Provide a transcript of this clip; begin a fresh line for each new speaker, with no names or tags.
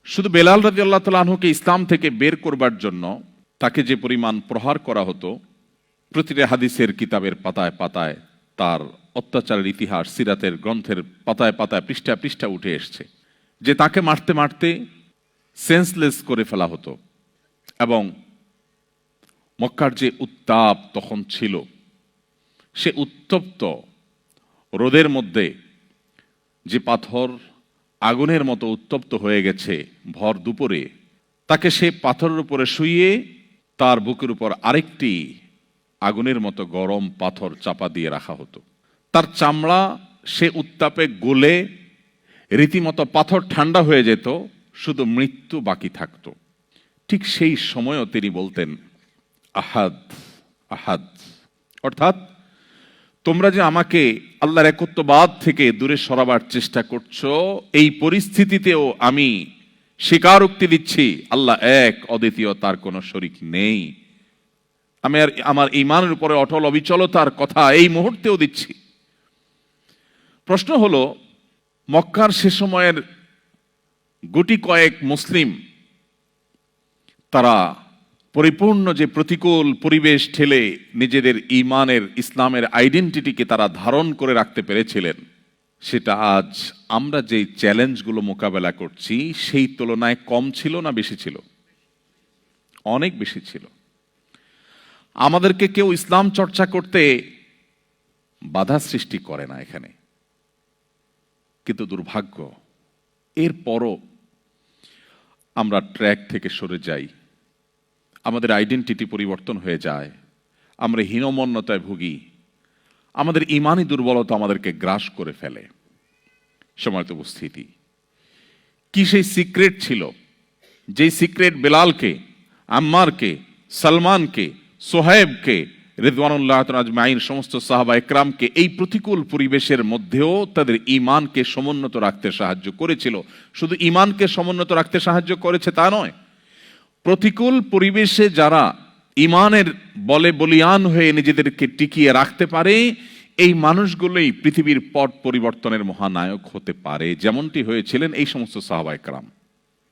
শুধু বেলাল রাদিয়াল্লাহু তাআলা আনহুকে ইসলাম থেকে বের করবার জন্য তাকে যে পরিমাণ প্রহার করা হতো, প্রতিটা হাদিসের কিতাবের পাতায় পাতায় তার অত্যাচারের ইতিহাস সিরাতের গ্রন্থের পাতায় পাতায় পৃষ্ঠা পৃষ্ঠা উঠে এসছে, যে তাকে মারতে মারতে সেন্সলেস করে ফেলা হতো। এবং মক্কার যে উত্তাপ তখন ছিল, সে উত্তপ্ত রোদের মধ্যে যে পাথর আগুনের মতো উত্তপ্ত হয়ে গেছে ভর দুপুরে, তাকে সে পাথরের উপরে শুইয়ে তার বুকের উপর আরেকটি আগুনের মতো গরম পাথর চাপা দিয়ে রাখা হতো। তার চামড়া সে উত্তাপে গলে রীতিমতো পাথর ঠান্ডা হয়ে যেত, শুধু মৃত্যু বাকি থাকতো। ঠিক সেই সময়ও তিনি বলতেন আহাদ আহাদ, অর্থাৎ তোমরা যে আমাকে আল্লাহর একত্ববাদ থেকে দূরে সরাবার চেষ্টা করছো, এই পরিস্থিতিতেও আমি স্বীকারোক্তি দিচ্ছি আল্লাহ এক, অদ্বিতীয়, তার কোনো শরীক নেই। আমি আমার ঈমানের উপরে অটল অবিচলতার কথা এই মুহূর্তেও দিচ্ছি। প্রশ্ন হলো, মক্কার সে সময়ের গুটি কয়েক মুসলিম তারা পরিপূর্ণ যে প্রতিকূল পরিবেশ ঠেলে নিজেদের ঈমানের ইসলামের আইডেন্টিটিকে তারা ধারণ করে রাখতে পেরেছিলেন, সেটা আজ আমরা যে চ্যালেঞ্জগুলো মোকাবেলা করছি সেই তুলনায় কম ছিল না বেশি ছিল? অনেক বেশি ছিল। আমাদেরকে কেউ ইসলাম চর্চা করতে বাধা সৃষ্টি করে না এখানে, কিন্তু দুর্ভাগ্য এরপরও আমরা ট্র্যাক থেকে সরে যাই, আমাদের আইডেন্টিটি পরিবর্তন হয়ে যায়, আমরা হীনমন্যতায় ভুগি, আমাদের ঈমানি দুর্বলতা আমাদেরকে গ্রাস করে ফেলে। সময়ত উপস্থিতি, কি সেই সিক্রেট ছিল, যেই সিক্রেট বেলালকে, আম্মারকে, সালমানকে, সোহেবকে রিদওয়ানুল্লাহ আজমাইন সমস্ত সাহাবা একরামকে এই প্রতিকূল পরিবেশের মধ্যেও তাদের ঈমানকে সমুন্নত রাখতে সাহায্য করেছিল। শুধু ঈমানকে সমুন্নত রাখতে সাহায্য করেছে তা নয়, প্রতিকূল পরিবেশে যারা ঈমানের বলে বলিয়ান হয়ে নিজেদেরকে টিকিয়ে রাখতে পারে, এই মানুষগুলোই পৃথিবীর পট পরিবর্তনের মহানায়ক হতে পারে, যেমনটি হয়েছিলেন এই সমস্ত সাহাবা একরাম।